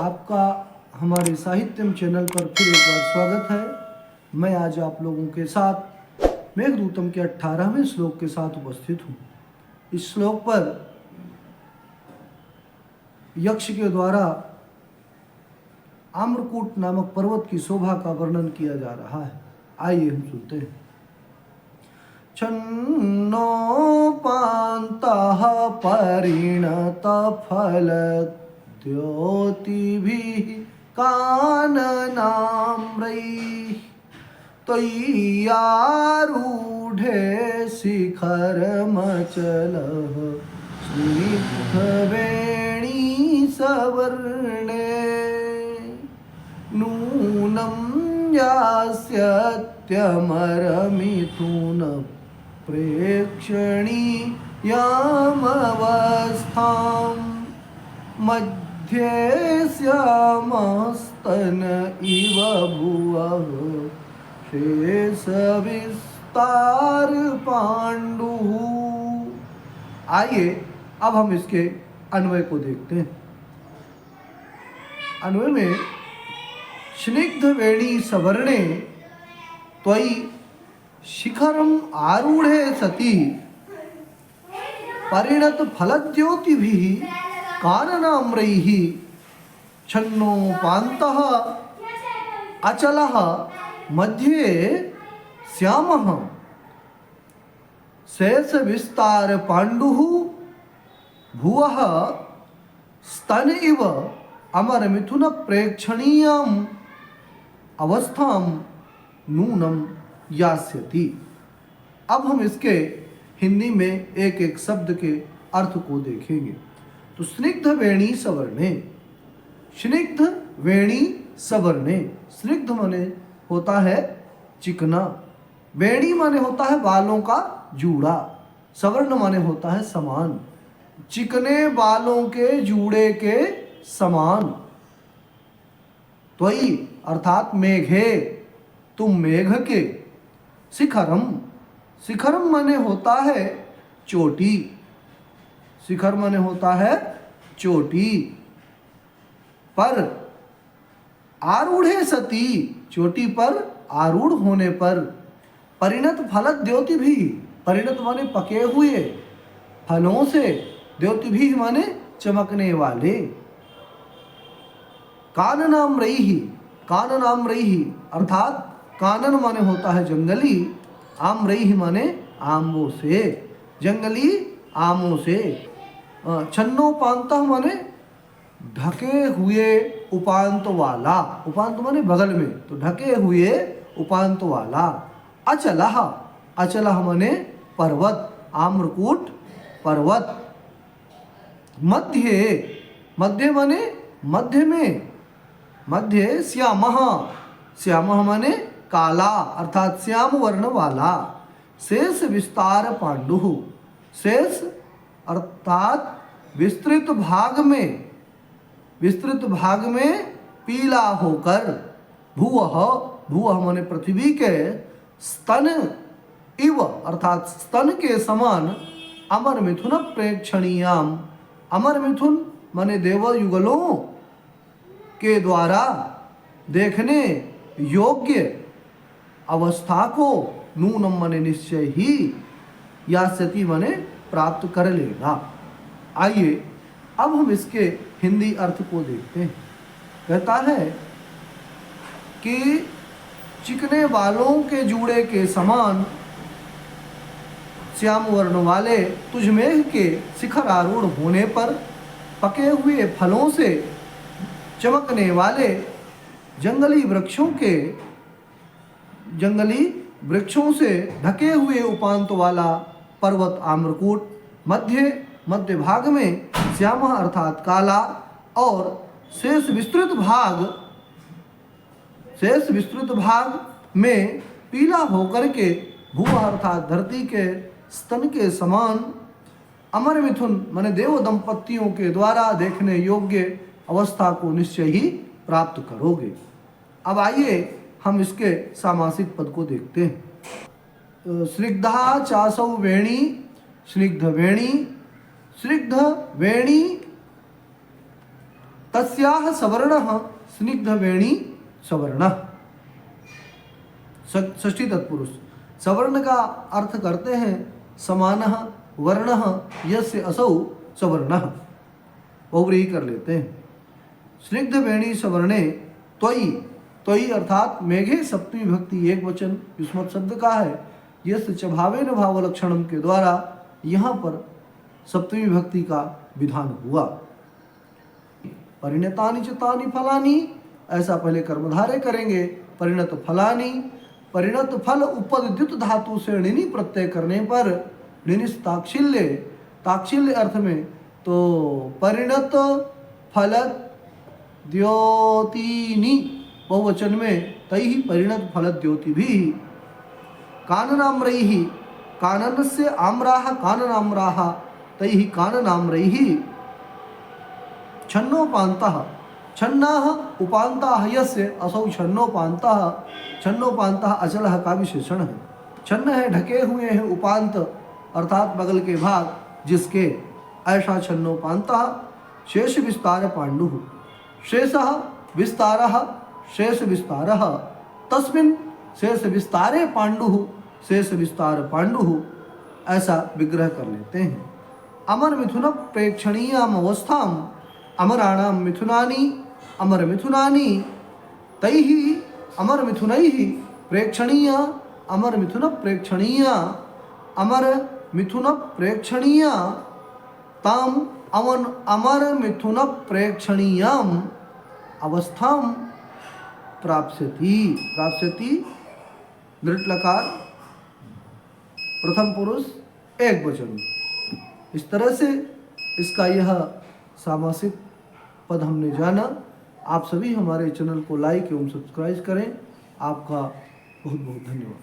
आपका हमारे साहित्यम चैनल पर फिर एक बार स्वागत है। मैं आज आप लोगों के साथ मेघदूतम के 18वें श्लोक के साथ उपस्थित हूँ। इस श्लोक पर यक्ष के द्वारा आम्रकूट नामक पर्वत की शोभा का वर्णन किया जा रहा है। आइए हम सुनते हैं। छन्नो पान्तः परिणत फल द्योतिभिः काननाम्रैः त्वय्यारूढे शिखरमचलः स्निग्धवेणी सवर्णे नूनं यास्यत्यमरमिथुन प्रेक्षणीयामवस्थां मध्ये श्यामस्तन इव भुवः शेषविस्तार पाण्डुः। आइए अब हम इसके अन्वय को देखते हैं। अन्वय में स्निग्ध वेणी सवर्णे त्वयि शिखरम आरूढ़े सती परिणत फलद्योतिभिः काननाम्रैः छन्नोपान्तः अचलः मध्ये श्यामः शेष विस्तार पाण्डुः भुवः स्तन इव अमर मिथुन प्रेक्षणीयम अवस्थाम नूनम यास्यति। अब हम इसके हिंदी में एक एक शब्द के अर्थ को देखेंगे। तो स्निग्ध वेणी सवर्णे, स्निग्ध वेणी सवर्णे, स्निग्ध माने होता है चिकना, वेणी माने होता है बालों का जूड़ा, सवर्ण माने होता है समान, चिकने बालों के जूड़े के समान। त्वयि अर्थात मेघे, तुम मेघ के, शिखरम, शिखरम माने होता है चोटी, शिखर माने होता है चोटी, पर आरूढ़े सती, चोटी पर आरूढ़ होने पर, परिणत फल द्योति भी, परिणत माने पके हुए फलों से, द्योति भी माने चमकने वाले, काननाम्रैः, काननाम्रैः अर्थात कानन माने होता है जंगली, आम्रैः माने आमों से, जंगली आमों से, छन्नोपान्तः माने ढके हुए उपांत वाला, उपांत माने बगल में, तो ढके हुए उपांत वाला, अचलः, अचलः माने पर्वत, आम्रकूट पर्वत, मध्य, मध्य माने मध्य में, मध्य श्यामः, श्यामः माने काला अर्थात श्याम वर्ण वाला, शेष विस्तार पाण्डुः, शेष अर्थात विस्तृत भाग में, विस्तृत भाग में पीला होकर, भुवः, भुवः माने पृथ्वी के, स्तन इव अर्थात स्तन के समान, अमर मिथुन प्रेक्षणीयाम, अमर मिथुन माने देवयुगलों के द्वारा देखने योग्य अवस्था को, नूनम माने निश्चय ही, यास्यति माने प्राप्त कर लेगा। आइए अब हम इसके हिंदी अर्थ को देखते हैं। कहता है कि चिकने बालों के जूड़े के समान श्याम वर्ण वाले तुझ मेघ के शिखर आरूढ़ होने पर, पके हुए फलों से चमकने वाले जंगली वृक्षों के, जंगली वृक्षों से ढके हुए उपांत वाला पर्वत आम्रकूट, मध्य, मध्य भाग में श्याम अर्थात काला, और शेष विस्तृत भाग, शेष विस्तृत भाग में पीला होकर के, भूवा अर्थात धरती के स्तन के समान, अमर मिथुन माने देव दंपतियों के द्वारा देखने योग्य अवस्था को निश्चय ही प्राप्त करोगे। अब आइए हम इसके सामासिक पद को देखते हैं। स्निग्धा चासौ वेणी, स्निग्ध वेणी, स्निग्ध वेणी तस्याह सवर्णः स्निग्धवेणी सवर्णः। षष्ठी तत्पुरुष। सवर्ण का अर्थ करते हैं समानः वर्णः यस्य असौ सवर्णः, बहुव्रीहि कर लेते हैं। स्निग्धवेणी सवर्णे त्वयि, त्वयि अर्थात मेघे सप्तमी भक्ति एक वचन युष्मत् शब्द का है। यस्य च भावेन भावलक्षणम के द्वारा यहाँ पर सप्तमी भक्ति का विधान हुआ। परिणतानि च तानि फलानि, ऐसा पहले कर्मधारय करेंगे। परिणत फलानि, परिणत फल उपद्युत धातु से णिनि प्रत्यय करने पर णिनिस ताक्षिल्य, ताक्षिल्य अर्थ में तो परिणत फल द्योतिनी बहुवचन में तैहि परिणत फल द्योति भी। काननाम्रैहि, काननस्य आम्राः काननाम्राः तैहि काननाम्रैहि। छन्नोपान्तः, छन्नाः उपान्ताः यस्य असौ छन्नोपान्तः, छन्नोपान्तः अचलः का विशेषण है। छन्न है ढके हुए हैं, उपांत अर्थात बगल के भाग जिसके, ऐसा छन्नोपान्तः। शेष विस्तार पांडुः, शेषः विस्तारः, शेष विस्तारः। तस्मिन् शेष विस्तारे पांडुः, शेष विस्तार पांडुः, ऐसा विग्रह कर लेते हैं। अमर मिथुन प्रेक्षणीयाम अवस्थाम अमराणाम मिथुनानि, अमर मिथुनानि तैहि अमर मिथुनैहि प्रेक्षणीय, अमर मिथुन प्रेक्षणीय, अमर मिथुन प्रेक्षणीय ताम अमर मिथुन प्रेक्षणीयाम अवस्थाम प्राप्स्यति। प्राप्स्यति दृढ़ लकार प्रथम पुरुष एक वचन। इस तरह से इसका यह सामासिक पद हमने जाना। आप सभी हमारे चैनल को लाइक एवं सब्सक्राइब करें। आपका बहुत बहुत धन्यवाद।